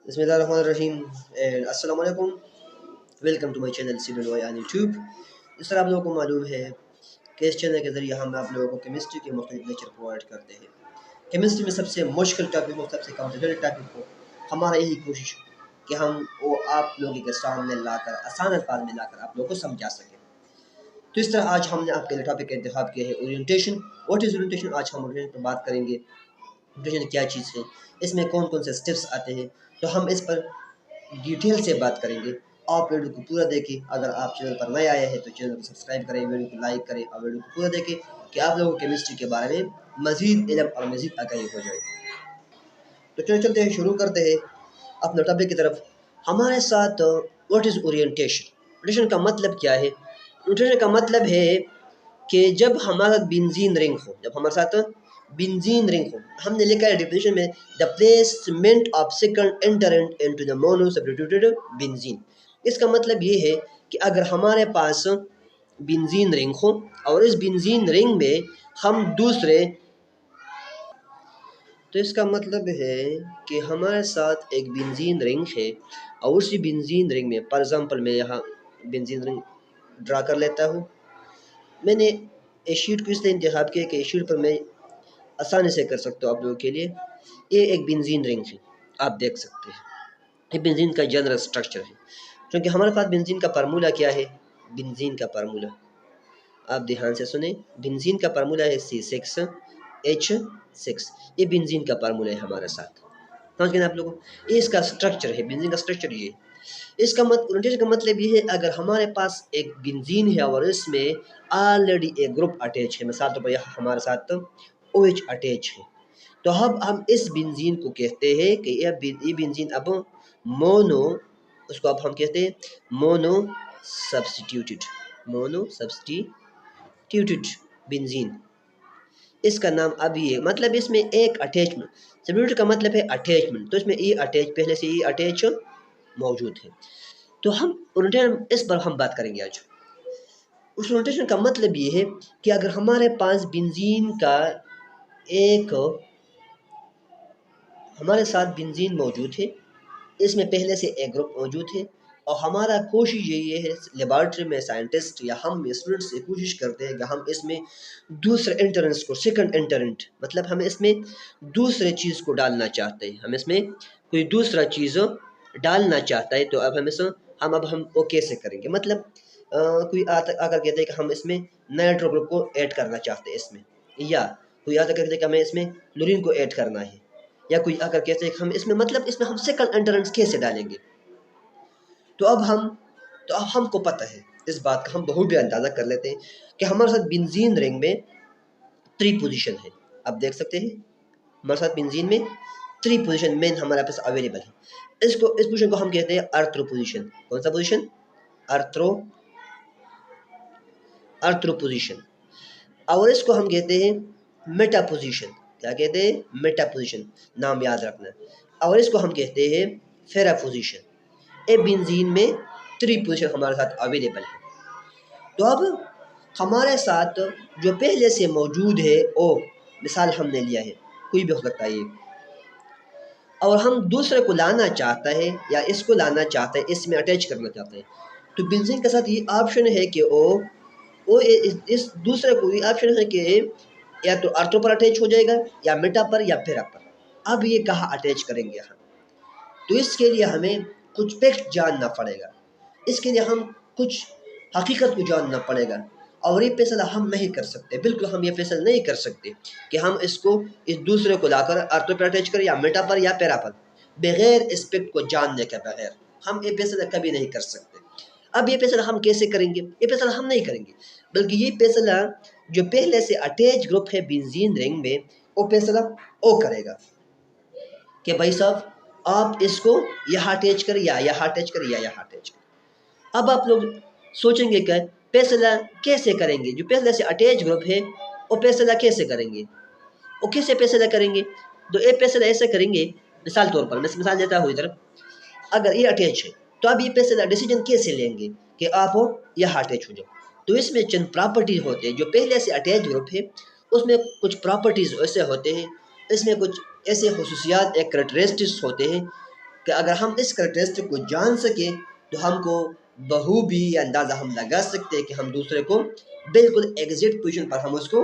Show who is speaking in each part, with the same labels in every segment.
Speaker 1: बिस्मिल्लाहिर्रहमानिर्रहीम एंड अस्सलाम वालेकुम। Welcome to my channel CWI on YouTube. इस तरह आप लोगों को मालूम है कि इस चैनल के ज़रिए हम आप लोगों को केमिस्ट्री के मुख्तलिफ लेक्चर प्रोवाइड करते हैं। केमिस्ट्री में सबसे मुश्किल टॉपिक हो, सबसे कॉम्प्लिकेटेड टॉपिक हो, हमारा यही कोशिश कि हम वो आप लोगों के सामने लाकर आसान अल्फाज में लाकर आप लोगों को समझा सकें। तो इस तरह आज हमने आपके लिए टॉपिक का इंतखाब किया है ओरिएंटेशन। What is orientation? आज हम ओरिएंटेशन पर बात करेंगे। ओरिएंटेशन क्या चीज़ है, इसमें कौन कौन से स्टेप्स आते हैं, तो हम इस पर डिटेल से बात करेंगे। आप वीडियो को पूरा देखें। अगर आप चैनल पर नए आए हैं तो चैनल को सब्सक्राइब करें, वीडियो को लाइक करें और वीडियो को पूरा देखें कि आप लोगों को केमिस्ट्री के बारे में मज़ीद इल्म और मज़ीद आगाही हो जाए। तो चलो चलते हैं, शुरू करते हैं अपने टॉपिक की तरफ। हमारे साथ व्हाट इज़ ओरिएंटेशन? ओरिएंटेशन का मतलब क्या है? ओरिएंटेशन का मतलब है कि जब हमारा बेंजीन रिंग हो, जब हमारे साथ बेंजीन रिंग हो, हमने लिखा है डेफिनेशन में the placement of second entrant into the mono substituted benzene. इसका मतलब ये है कि अगर हमारे पास बेंजीन रिंग हो और इस बेंजीन रिंग में हम दूसरे, तो इसका मतलब है कि हमारे साथ एक बेंजीन रिंग है और उसी बेंजीन रिंग में, फॉर एग्जांपल मैं यहाँ बेंजीन रिंग ड्रा कर लेता हूँ। मैंने इस शीट को इसलिए इंतखाब किया कि इस शीट पर मैं आसानी से कर सकता हूँ आप लोगों के लिए। ये एक बेंजीन रिंग है, आप देख सकते हैं। ये बेंजीन का जनरल स्ट्रक्चर है। क्योंकि हमारे पास बेंजीन का फार्मूला क्या है? बेंजीन का फार्मूला आप ध्यान से सुने। बेंजीन का फार्मूला है C6H6। ये बेंजीन का फार्मूला है हमारे साथ। समझ गए ना आप लोगों? ये इसका स्ट्रक्चर है, बेंजीन का स्ट्रक्चर ये। इसका ओरिएंटेशन का मतलब ये है, अगर हमारे पास एक बेंजीन है और इसमें ऑलरेडी एक ग्रुप अटैच है, मिसाल तौर पर हमारे साथ OH अटैच है, तो अब हम इस बेंजीन को कहते हैं कि ये बेंजीन अब मोनो, उसको अब हम कहते हैं मोनो सब्स्टिट्यूटेड बेंजीन। इसका नाम अब ये, मतलब इसमें एक अटैचमेंट, सब्स्टिट्यूट का मतलब है अटैचमेंट, तो इसमें ये अटैच, पहले से ये अटैच मौजूद है। तो हम ओरिएंटेशन, इस पर हम बात करेंगे आज। उस ओरिएंटेशन का मतलब ये है कि अगर हमारे पास बेंजीन का एक, हमारे साथ बेंजीन मौजूद है, इसमें पहले से एक ग्रुप मौजूद है, और हमारा कोशिश यही है, लेबॉरेटरी में साइंटिस्ट या हम स्टूडेंट्स से कोशिश करते हैं कि हम इसमें दूसरे एंट्रेंस को, सेकंड एंट्रेंट, मतलब हम इसमें दूसरे चीज़ को डालना चाहते हैं, हम इसमें कोई दूसरा चीज़ डालना चाहता है। तो अब हम वो कैसे करेंगे? मतलब कोई आकर कहते हैं कि हम इसमें नाइट्रो ग्रुप को ऐड करना चाहते हैं इसमें, या कोई आकर कहते हैं कि हमें इसमें क्लोरीन को ऐड करना है, या कोई आकर कहते हैं कि हम इसमें, मतलब इसमें हम सेकंड एंट्रेंस कैसे डालेंगे। तो अब हमको पता है इस बात का, हम बहुत भी अंदाज़ा कर लेते हैं कि हमारे साथ बेंजीन रिंग में 3 पोजीशन है। आप देख सकते हैं हमारे साथ बेंजीन में 3 पोजीशन मेन हमारे पास अवेलेबल है। इस पोजीशन को हम कहते हैं अर्थ्रो पोजीशन। कौन सा पोजीशन? अर्थ्रो पोजीशन। और इसको हम कहते हैं मेटा पोजीशन। क्या कहते हैं? मेटा पोजीशन, नाम याद रखना। और इसको हम कहते हैं फेरा पोजीशन। ए बेंजीन में 3 पोजीशन हमारे साथ अवेलेबल है। तो अब हमारे साथ जो पहले से मौजूद है, ओ मिसाल हमने लिया है, कोई भी हो सकता है ये, और हम दूसरे को लाना चाहता है या इसको लाना चाहता है, इसमें अटैच करना चाहते हैं, तो बेंजीन के साथ ये ऑप्शन है कि इस दूसरे को, ये ऑप्शन है कि या तो अर्थो पर अटैच हो जाएगा, या मेटा पर, या फेरा पर। अब ये कहाँ अटैच करेंगे हम? तो इसके लिए हमें कुछ फैक्ट जानना पड़ेगा, इसके लिए हम कुछ हकीकत को जानना पड़ेगा, और ये फैसला हम नहीं कर सकते, बिल्कुल हम ये फैसला नहीं कर सकते कि हम इसको, इस दूसरे को लाकर अर्थो पर अटैच करें, या मेटा पर, या पैरा पर, बगैर इस फैक्ट को जानने के बगैर हम ये फैसला कभी नहीं कर सकते। अब ये फैसला हम कैसे करेंगे? ये फैसला हम नहीं करेंगे, बल्कि ये फैसला जो पहले से अटैच ग्रुप है बेंजीन रिंग में, वो फैसला वो करेगा कि भाई साहब आप इसको यहाँ अटैच करें, या यहाँ अटैच करें, या यहाँ अटैच करें। अब आप लोग सोचेंगे कि फैसला कैसे करेंगे? जो पहले से अटैच ग्रुप है वो फैसला कैसे करेंगे, वो कैसे फैसला करेंगे? तो ये फैसला ऐसे करेंगे, मिसाल तौर पर मैं मिसाल देता हूँ इधर, अगर ये अटैच है तो अब ये फैसला, डिसीजन कैसे लेंगे कि आप यहाँ अटैच हो जाओ। तो इसमें चंद प्रॉपर्टी होते हैं, जो पहले से अटैच ग्रुप है उसमें कुछ प्रॉपर्टीज़ ऐसे होते हैं, इसमें कुछ ऐसे खसूसियात, एक करेक्टरिस्टिक्स होते हैं कि अगर हम इस करैक्टरिस्टिक को जान सकें तो हमको बखूबी अंदाज़ा हम लगा सकते हैं कि हम दूसरे को बिल्कुल एग्जैक्ट पोजीशन पर हम उसको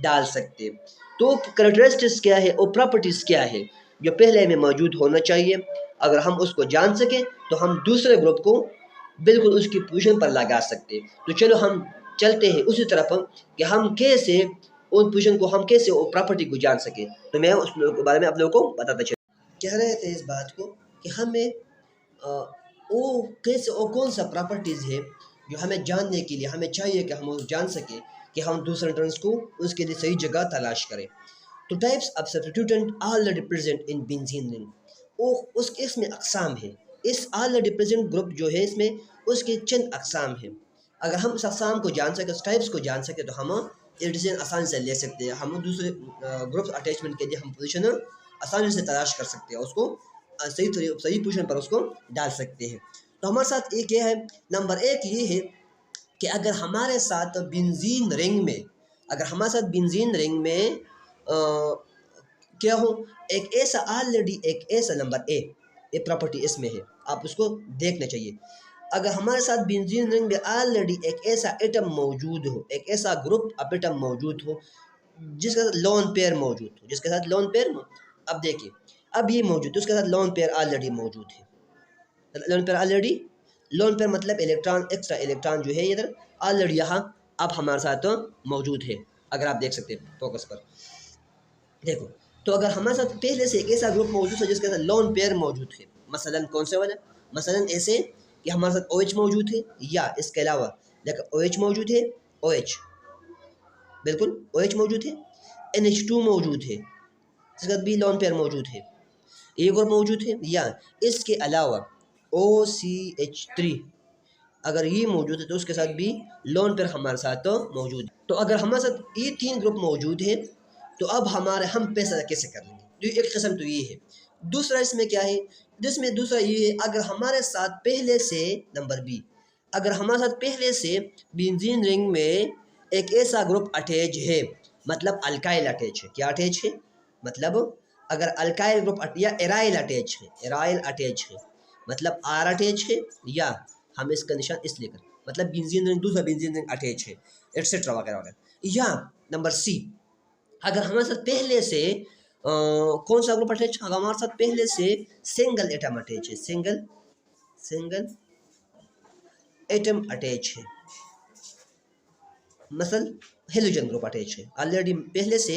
Speaker 1: डाल सकते हैं। तो करैक्टरिस्टिक्स क्या है और प्रॉपर्टीज़ क्या है जो पहले में मौजूद होना चाहिए, अगर हम उसको जान सकें तो हम दूसरे ग्रुप को बिल्कुल उसकी पोजीशन पर लगा सकते हैं। तो चलो हम चलते हैं उसी तरफ कि हम कैसे उन पोजीशन को, हम कैसे वो प्रॉपर्टी को जान सकें। तो मैं उस बारे में आप लोगों को बताता चलूँ। कह रहे थे इस बात को कि हमें वो कैसे, वो कौन सा प्रॉपर्टीज़ है जो हमें जानने के लिए हमें चाहिए कि हम वो जान सकें कि हम दूसरे एंट्रेंस को उसके लिए सही जगह तलाश करें। तो types of substituent already present in benzene ring, वो उसके इसमें अक़साम है। इस ऑलरेडी प्रेजेंट ग्रुप जो है इसमें उसके चंद अक़साम हैं। अगर हम इस अक़साम को जान सकें, उस टाइप्स को जान सकें तो हम ये डिसीजन आसानी से ले सकते हैं। हम दूसरे ग्रुप अटैचमेंट के लिए हम पोजीशन आसानी से तलाश कर सकते हैं, उसको सही पोजीशन पर उसको डाल सकते हैं। तो हमारे साथ एक ये है, नंबर एक ये है कि अगर हमारे साथ बेंजीन रिंग में, अगर हमारे साथ बेंजीन रिंग में क्या हो, एक ऐसा ऑलरेडी एक ऐसा नंबर ए, ये प्रॉपर्टी इसमें है, आप उसको देखना चाहिए। अगर हमारे साथ बेंजीन रिंग में ऑलरेडी एक ऐसा एटम मौजूद हो, एक ऐसा ग्रुप ऑफ एटम मौजूद हो जिसके साथ लोन पेयर मौजूद हो, जिसके साथ लोन पेयर, अब देखिए अब ये मौजूद है, उसके साथ लोन पेयर ऑलरेडी मौजूद है। Lone pair already, lone pair मतलब इलेक्ट्रॉन, एक्स्ट्रा इलेक्ट्रॉन जो है इधर ऑलरेडी यहाँ अब हमारे साथ मौजूद है। अगर आप देख सकते हैं फोकस पर देखो, तो अगर हमारे साथ पहले से एक ऐसा ग्रुप मौजूद है जिसके साथ लोन पेयर मौजूद है, मसलन कौन से वाला, मसलन ऐसे कि हमारे साथ OH मौजूद है, या इसके अलावा देखो OH मौजूद है, OH बिल्कुल OH मौजूद है, NH2 मौजूद है, इसके साथ भी लोन पेयर मौजूद है, एक और मौजूद है, या इसके अलावा OCH3 अगर ये मौजूद है तो उसके साथ भी लोन पेयर हमारे साथ मौजूद है। तो अगर हमारे साथ ये तीन ग्रुप मौजूद है तो अब हम पैसा कैसे कर लेंगे, तो एक किस्म तो ये है। दूसरा इसमें क्या है, जिसमें दूसरा ये है, अगर हमारे साथ पहले से नंबर बी, अगर हमारे साथ पहले से बेंजीन रिंग में एक ऐसा ग्रुप अटैच है, मतलब अल्काइल अटैच है, क्या अटैच है, मतलब अगर अल्काइल ग्रुप या एराइल अटैच है, एराइल अटैच है मतलब आर अटैच है, या हम इसका निशान इसलिए कर मतलब बेंजीन रिंग, दूसरा बेंजीन रिंग अटैच है, एटसेट्रा वगैरह वगैरह। या नंबर सी, अगर हमारे साथ पहले से कौन सा ग्रुप अटैच, अगर हमारे साथ पहले से सिंगल एटम अटैच है, सिंगल एटम अटैच है, मसल हेलोजन ग्रुप अटैच है ऑलरेडी पहले से,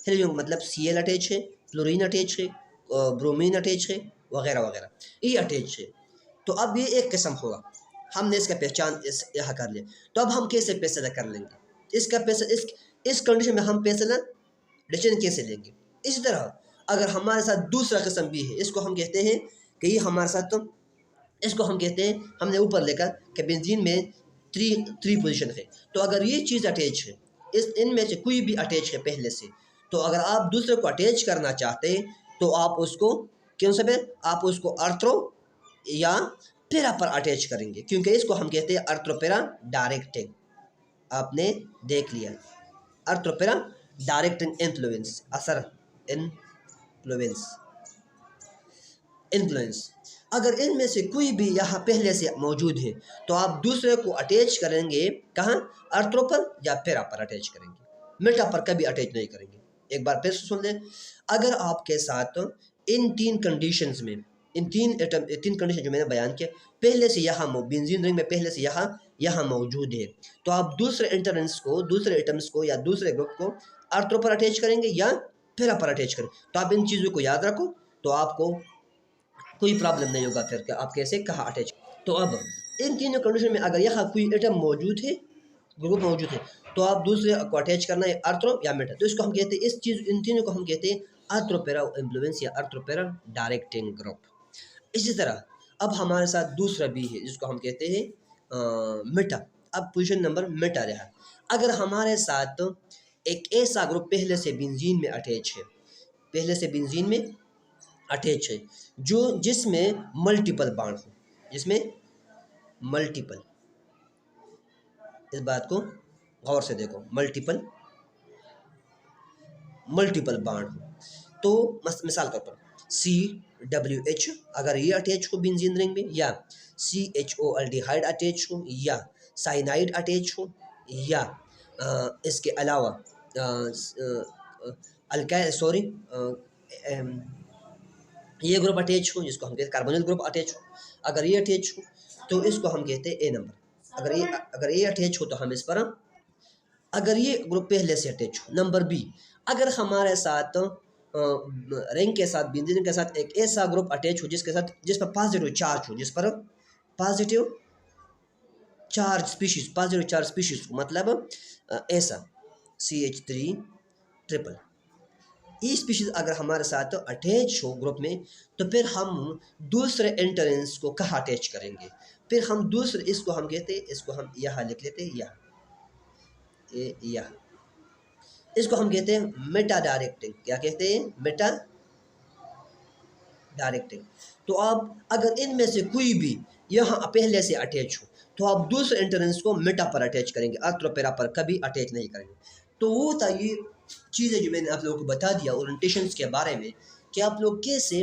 Speaker 1: हेलोजन मतलब Cl अटैच है, फ्लोरीन अटैच है, ब्रोमीन अटैच है, वगैरह वगैरह, ये अटैच है। तो अब ये एक किस्म होगा, हमने इसका पहचान यहाँ कर लिया। तो अब हम कैसे पैसा कर लेंगे इसका पैसा, इस कंडीशन में हम पैसा डिसीजन कैसे लेंगे। इसी तरह अगर हमारे साथ दूसरा किस्म भी है, इसको हम कहते हैं कि ये हमारे साथ, तो इसको हम कहते हैं, हमने ऊपर लेकर कि बेंजीन में थ्री पोजीशन है, तो अगर ये चीज़ अटैच है, इस इनमें से कोई भी अटैच है पहले से, तो अगर आप दूसरे को अटैच करना चाहते हैं तो आप उसको कौन सा पे, आप उसको अर्थ्रो या पेरा पर अटैच करेंगे, क्योंकि इसको हम कहते हैं अर्थ्रोपेरा डायरेक्टिंग। आपने देख लिया अर्थ्रोपेरा डायरेक्टिंग इन्फ्लुएंस, असर इन्फ्लुएंस। अगर इनमें से कोई भी यहाँ पहले से मौजूद है तो आप दूसरे को अटैच करेंगे कहाँ, अर्थ्रो पर या पेरा पर अटैच करेंगे, मेटा पर कभी अटैच नहीं करेंगे। एक बार फिर सुन लें, अगर आपके साथ इन तीन कंडीशंस में, इन तीन कंडीशन जो मैंने बयान किया, पहले से यहाँ बेंजीन रिंग में पहले से यहाँ मौजूद है, तो आप दूसरे एंट्रेंस को, दूसरे एटम्स को या दूसरे ग्रुप को अर्थ्रो पर अटैच करेंगे या पेरा पर अटैच करें। तो आप इन चीज़ों को याद रखो, तो आपको कोई प्रॉब्लम नहीं होगा फिर कि आप कैसे कहाँ अटैच। तो अब इन तीनों कंडीशन में अगर यहाँ कोई एटम मौजूद है, ग्रुप मौजूद है, तो आप दूसरे को अटैच करना है अर्थ्रो या मेटा, तो इसको हम कहते हैं, इस चीज़ इन तीनों को हम कहते हैं अर्थ्रोपेरा इन्फ्लुएंस या अर्थ्रोपेरा डायरेक्टिंग ग्रुप। इसी तरह अब हमारे साथ दूसरा भी है जिसको हम कहते हैं मेटा। अब पोजीशन नंबर मेटा रहा, अगर हमारे साथ एक ऐसा ग्रुप पहले से बेंजीन में अटैच है, पहले से बेंजीन में अटैच है, जो जिसमें मल्टीपल बॉन्ड हो, जिसमें मल्टीपल, इस बात को गौर से देखो, मल्टीपल बॉन्ड हो, तो मिसाल के तौर पर WH अगर ये अटैच हो बेंजीन रिंग में, या CHO अल्डिहाइड अटैच हो, या साइनाइड अटैच हो, या इसके अलावा अल्काइल सॉरी ये ग्रुप अटैच हो जिसको हम कहते हैं कार्बोनिल ग्रुप अटैच हो, अगर ये अटैच हो तो इसको हम कहते हैं A नंबर। अगर ये अटैच हो तो हम इस पर, अगर ये ग्रुप पहले से अटैच हो। नंबर B, अगर हमारे साथ रिंग के साथ बेंजीन के साथ एक ऐसा ग्रुप अटैच हो जिसके साथ जिस पर पॉजिटिव चार्ज हो, जिस पर positive charge species, positive charge species मतलब ऐसा CH3 ट्रिपल ई स्पीशीज अगर हमारे साथ अटैच हो ग्रुप में, तो फिर हम दूसरे एंट्रेंस को कहाँ अटैच करेंगे? फिर हम दूसरे इसको हम कहते हैं, इसको हम यहाँ लिख लेते हैं, यहाँ इसको हम कहते हैं मेटा डायरेक्टिंग। क्या कहते हैं? Meta directing. तो आप अगर इनमें से कोई भी यहाँ पहले से अटैच हो तो आप दूसरे एंट्रेंस को मेटा पर अटैच करेंगे, अर्थोपेरा पर कभी अटैच नहीं करेंगे। तो वो था ये चीज़ें जो मैंने आप लोगों को बता दिया ओरिएंटेशंस के बारे में, कि आप लोग कैसे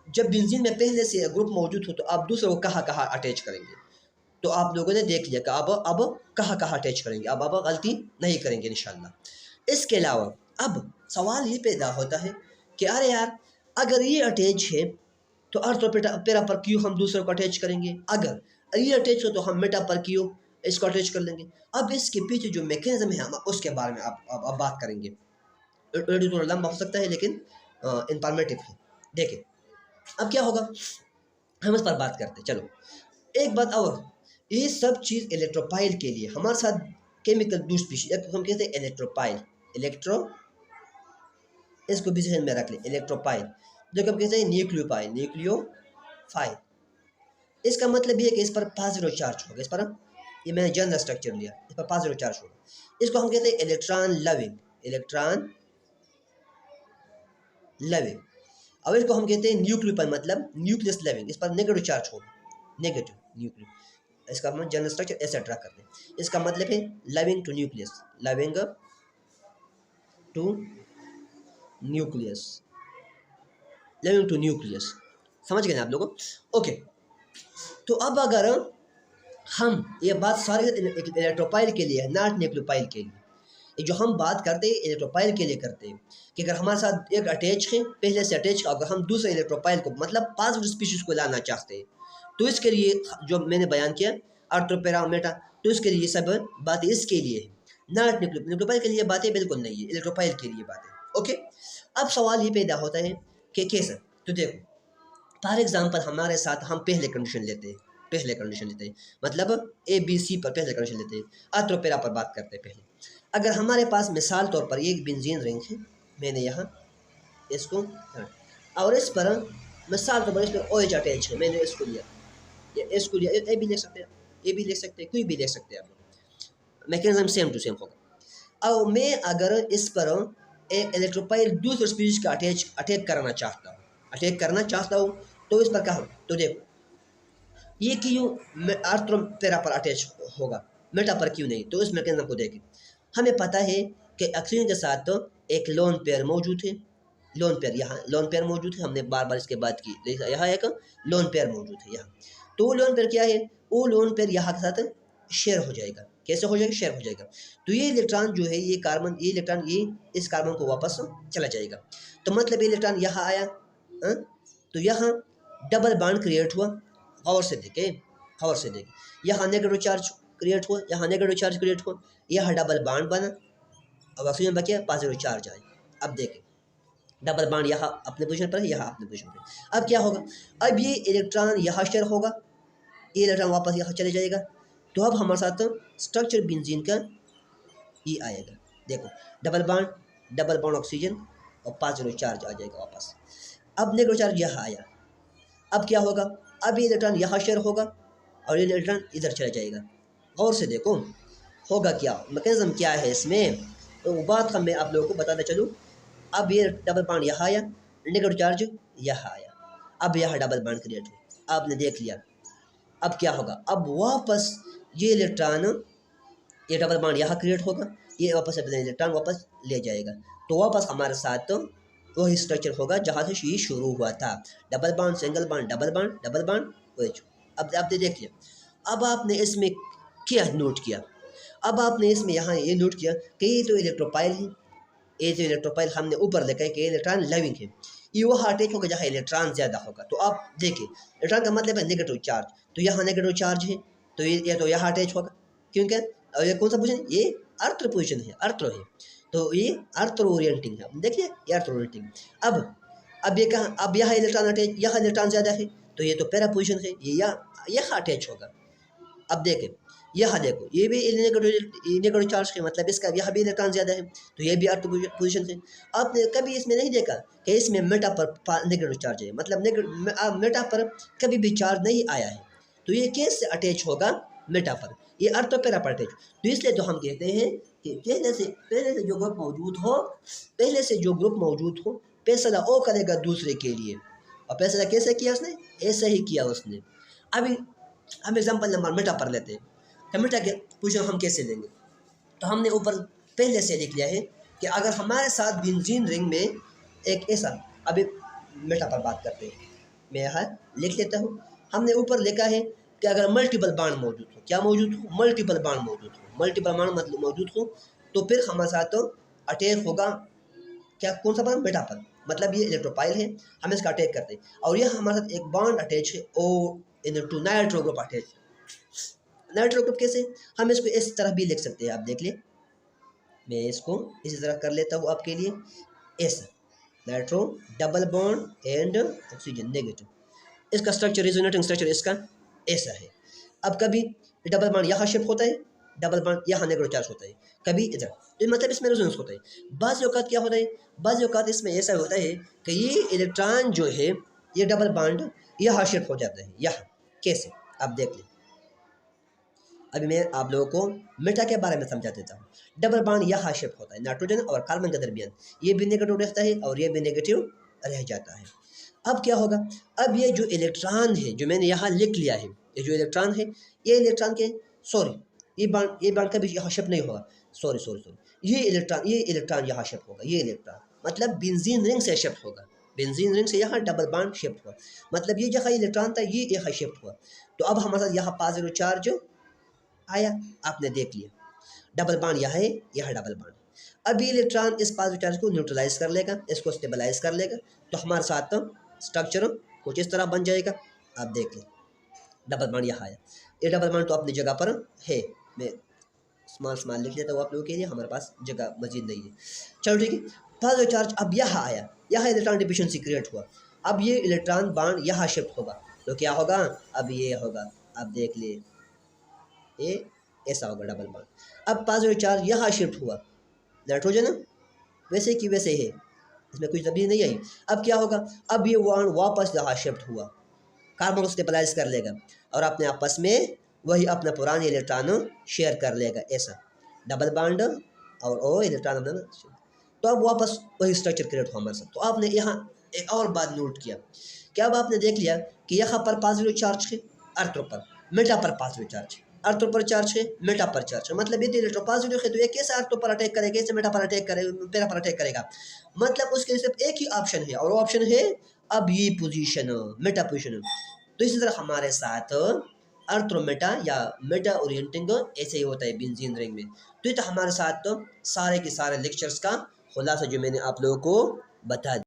Speaker 1: जब बेंजीन में पहले से ग्रुप मौजूद हो तो आप दूसरे को कहाँ कहाँ अटैच करेंगे। तो आप लोगों ने देख लिया कि अब कहाँ कहाँ अटैच करेंगे, अब गलती नहीं करेंगे इंशाल्लाह। इसके अलावा अब सवाल ये पैदा होता है कि अरे यार अगर ये अटैच है तो अर्थोपेरा पर क्यों हम दूसरे को अटैच करेंगे, अगर ये अटैच हो तो हम मेटा पर क्यों इसको अटैच कर लेंगे। अब इसके पीछे जो मैकेनिज्म है हम उसके बारे में अब बात करेंगे। थोड़ा लंबा हो सकता है लेकिन इंफॉर्मेटिव है। देखिए अब क्या होगा, हम इस पर बात करते हैं। चलो एक बात और, ये सब चीज़ इलेक्ट्रोपाइल के लिए हमारे साथ केमिकल दूसरी स्पीशीज हम कहते हैं इलेक्ट्रोपाइल, इसको भी ध्यान में रख लें, इलेक्ट्रोपाइल। जो हम कहते हैं न्यूक्लियोपाइल, न्यूक्लियोफाइल। इसका मतलब ये है कि इस पर पॉजिटिव चार्ज होगा, इस पर ये मैंने जनरल स्ट्रक्चर लिया, इस पर पॉजिटिव चार्ज होगा। इसको हम कहते हैं इलेक्ट्रॉन लविंग, और इसको हम कहते हैं न्यूक्लियोपाइल मतलब न्यूक्लियस लविंग, इस पर नेगेटिव चार्ज होगा, नेगेटिव न्यूक्लियो। इसका हम जनरल स्ट्रक्चर ऐसे ड्रा करते हैं। इसका मतलब है loving to nucleus, loving to nucleus, loving to nucleus. समझ गए ना आप लोगों? ओके, तो अब अगर हम ये बात सारी इलेक्ट्रोपाइल के लिए है, नॉट न्यूक्लियोपाइल के लिए। जो हम बात करते हैं इलेक्ट्रोपाइल के लिए करते हैं कि अगर हमारे साथ एक अटैच है पहले से अटैच, अगर हम दूसरे इलेक्ट्रोपाइल को मतलब पॉजिटिव स्पीशीज को लाना चाहते हैं तो इसके लिए जो मैंने बयान किया अर्थोपेरा मेटा, तो इसके लिए सब बातें इसके लिए है, नॉट न्यूक्लियोपाइल के लिए बातें बिल्कुल नहीं है, इलेक्ट्रोपाइल के लिए बातें। ओके, अब सवाल ये पैदा होता है कि कैसे। तो देखो फॉर एग्जाम्पल हमारे साथ हम पहले कंडीशन लेते हैं, मतलब ABC पर पहले कंडीशन लेते हैं, अर्थोपेरा पर बात करते हैं पहले। अगर हमारे पास मिसाल तौर पर एक बेंजीन रिंग है, मैंने यहाँ इसको और इस पर मिसाल तौर पर इस पर OH अटैच है, मैंने इसको लिया, ए भी ले सकते हैं, कोई भी ले सकते हैं आप, मैकेनिज्म सेम टू सेम होगा। और मैं अगर इस पर एक इलेक्ट्रोपाइल दूसरे स्पीशीज का अटैक करना चाहता हूँ तो इस पर क्या हो, तो देखो ये क्यों अर्थोपेरा पर अटैच होगा, मेटा पर क्यों नहीं। तो इस मैकेनिज्म को देखें, हमें पता है कि ऑक्सीजन के साथ तो एक लोन पेयर मौजूद है, लोन पेयर मौजूद है, हमने बार बार इसके बात की, यहाँ एक लोन पेयर मौजूद है यहाँ। तो वो लोन पेयर क्या है, वो लोन पेयर यहाँ के साथ शेयर हो जाएगा। कैसे हो जाएगा? शेयर हो जाएगा। तो ये इलेक्ट्रॉन जो है ये इलेक्ट्रॉन ये इस कार्बन को वापस चला जाएगा। तो मतलब ये इलेक्ट्रॉन यहाँ आया, तो यहाँ डबल बॉन्ड क्रिएट हुआ, गौर से देखें, यहाँ नेगेटिव चार्ज क्रिएट हुआ, यहाँ डबल बॉन्ड बना, अब ऑक्सीजन बचे पॉजिटिव चार्ज आए। अब देखें डबल बॉन्ड यहाँ अपने पोजीशन पर है, यहाँ अपने पोजीशन पर। अब क्या होगा, अब ये इलेक्ट्रॉन यहाँ शेयर होगा, ये इलेक्ट्रॉन वापस यहाँ चले जाएगा। तो अब हमारे साथ स्ट्रक्चर बेंजीन का ये आएगा, देखो डबल बॉन्ड ऑक्सीजन और पॉजिटिव चार्ज आ जाएगा वापस। अब नेगेटिव चार्ज यहाँ आया, अब क्या होगा, अब ये इलेक्ट्रॉन यहाँ शेयर होगा और ये इलेक्ट्रॉन इधर चला जाएगा। गौर से देखो होगा क्या, मैकेनिज्म क्या है इसमें, तो वो बात मैं आप लोगों को बताना चलूँ। अब ये डबल बॉन्ड यहाँ आया, नेगेटिव चार्ज यहाँ आया, अब यहाँ डबल बॉन्ड क्रिएट हुआ, आपने देख लिया। अब क्या होगा, अब वापस ये इलेक्ट्रॉन, ये डबल बॉन्ड यहाँ क्रिएट होगा, ये वापस इलेक्ट्रॉन वापस ले जाएगा। तो वापस हमारे साथ तो वही स्ट्रक्चर होगा जहाँ से ये शुरू हुआ था। Double bond, single bond, double bond, double bond, OH। अब आप देखिए, अब आपने इसमें क्या नोट किया, अब आपने इसमें यहाँ ये नोट किया कि ये तो इलेक्ट्रोपाइल है, ये जो इलेक्ट्रोपाइल हमने ऊपर लिखा है कि इलेक्ट्रॉन लिविंग है, ये वो अटैच होगा जहाँ इलेक्ट्रॉन ज़्यादा होगा। तो आप देखिए इलेक्ट्रॉन का मतलब है नेगेटिव चार्ज, तो यहाँ नेगेटिव चार्ज है, तो ये तो यहाँ अटैच होगा, क्योंकि और ये कौन सा पोजिशन, ये अर्थ पोजिशन है, अर्थ है, तो ये अर्थ ओरिएंटिंग है। देखिए ये अर्थ ओरिएंटिंग। अब ये कहाँ, अब यहाँ इलेक्ट्रॉन अटैच, यहाँ इलेक्ट्रॉन ज़्यादा है, तो ये तो पैरा पोजिशन है, ये यहाँ अटैच होगा। अब देखें यहाँ देखो, ये भी नेगेटिव चार्ज है, मतलब इसका यहाँ भी इलेक्ट्रॉन ज़्यादा है, तो ये भी अर्थ पोजीशन है। आपने कभी इसमें नहीं देखा कि इसमें मेटा पर नेगेटिव चार्ज है, मतलब मेटा पर कभी भी चार्ज नहीं आया है, तो ये कैसे अटैच होगा मेटा पर, ये अर्थ पैरा पर अटैच। तो इसलिए तो हम कहते हैं कि पहले से जो ग्रुप मौजूद हो, फैसला वो करेगा दूसरे के लिए। और फैसला कैसे किया उसने, ऐसे ही किया उसने। अभी हम एग्जाम्पल नंबर मेटा पर लेते हैं, तो मेटा के पोजीशन हम कैसे लेंगे, तो हमने ऊपर पहले से लिख लिया है कि अगर हमारे साथ बेंजीन रिंग में एक ऐसा, अभी मेटा पर बात करते हैं, मैं यहाँ लिख लेता हूँ। हमने ऊपर लिखा है कि अगर मल्टीपल बांड मौजूद हो, क्या मौजूद हो, मल्टीपल बांड मौजूद हो, तो फिर हमारे साथ तो अटैक होगा क्या, कौन सा बांड, मेटा पर, मतलब ये इलेक्ट्रोपाइल है, हम इसका अटैक करते हैं, और यह हमारे साथ एक बॉन्ड अटैच है O two nitro group attach. Nitro group कैसे, हम इसको इस तरह भी लिख सकते हैं, आप देख लिए, मैं इसको इसी तरह कर लेता हूँ आपके लिए, ऐसा nitro double bond and oxygen negative, इसका स्ट्रक्चर, रेजोनेटिंग स्ट्रक्चर इसका ऐसा है। अब कभी डबल बॉन्ड यहाँ शिफ्ट होता है, डबल बॉन्ड यहाँ नेगेटिव चार्ज होता है, कभी इधर, तो मतलब इसमें रेजोनेंस होता है। बाज़ औक़ात क्या होता है, बाज़ औक़ात इसमें ऐसा होता है कि ये इलेक्ट्रॉन जो है, ये डबल बॉन्ड यहाँ शिफ्ट हो जाता है, यहाँ कैसे, आप देख लें। अभी मैं आप लोगों को मेटा के बारे में समझा देता हूँ। डबल बॉन्ड यहाँ शिफ्ट होता है नाइट्रोजन और कार्बन के दरमियान, ये भी नेगेटिव रहता है और ये भी नेगेटिव रह जाता है। अब क्या होगा, अब ये जो इलेक्ट्रॉन है जो मैंने यहाँ लिख लिया है, ये जो इलेक्ट्रॉन है, ये इलेक्ट्रॉन के सॉरी ये बॉन्ड कभी यहाँ शिफ्ट नहीं होगा, सॉरी ये इलेक्ट्रॉन यहाँ शिफ्ट होगा, ये इलेक्ट्रॉन मतलब बेंजीन रिंग से शिफ्ट होगा, बेंजीन रिंग से यहाँ डबल बॉन्ड शिफ्ट हुआ, मतलब ये जहाँ इलेक्ट्रॉन था ये यहाँ शिफ्ट हुआ। तो अब हमारे साथ यहाँ पॉजिटिव चार्ज आया, आपने देख लिया, डबल बॉन्ड यहाँ है, यहाँ डबल बॉन्ड। अब ये इलेक्ट्रॉन इस पॉजिटिव चार्ज को न्यूट्रलाइज कर लेगा, इसको स्टेबलाइज कर लेगा, तो हमारे साथ स्ट्रक्चर कुछ इस तरह बन जाएगा। आप देख लें, डबल बॉन्ड यहाँ आया, ये डबल बॉन्ड तो अपनी जगह पर है, मैं स्मॉल लिख लेता हूँ आप लोगों के लिए, हमारे पास जगह मजीद नहीं है। चलो ठीक है, पॉजिटिव चार्ज अब यहाँ आया, यहाँ इलेक्ट्रॉन डिफिशिएंसी क्रिएट हुआ, अब ये इलेक्ट्रॉन बॉन्ड यहाँ शिफ्ट होगा, तो क्या होगा, अब ये होगा, आप देख लिए, ये ऐसा होगा डबल बॉन्ड। अब पॉजिटिव चार्ज यहाँ शिफ्ट हुआ, नाइट्रोजन वैसे की वैसे है, इसमें कुछ तब्दीली नहीं आई। अब क्या होगा, अब ये बॉन्ड वापस यहाँ शिफ्ट हुआ, कार्बन को स्टेबलाइज कर लेगा और अपने आपस में वही अपना पुराने इलेक्ट्रॉन शेयर कर लेगा, ऐसा डबल बॉन्ड और ओ इलेक्ट्रॉन अपना, तो अब वापस वही स्ट्रक्चर क्रिएट हुआ हमारे साथ। तो आपने यहाँ एक और बात नोट किया, क्या अब आपने देख लिया कि यहाँ पर पॉजिटिव चार्ज है, अर्थ पर, मेटा पर पॉजिटिव चार्ज है, अर्थ पर चार्ज है, मेटा पर चार्ज है, मतलब ये इलेक्ट्रॉन पॉजिटिव है, तो ये कैसे अर्थ पर अटैक करेगा, कैसे मेटा पर अटैक करेगा, पैरा पर अटैक करेगा, मतलब उसके सिर्फ एक ही ऑप्शन है, और ऑप्शन है अब ये पोजीशन, मेटा पोजीशन। तो इसी तरह हमारे साथ अर्थ मेटा या मेटा ओरिएंटिंग ऐसे ही होता है बेंजीन रिंग में। तो ये तो हमारे साथ तो सारे के सारे लेक्चर्स का खुलासा जो मैंने आप लोगों को बता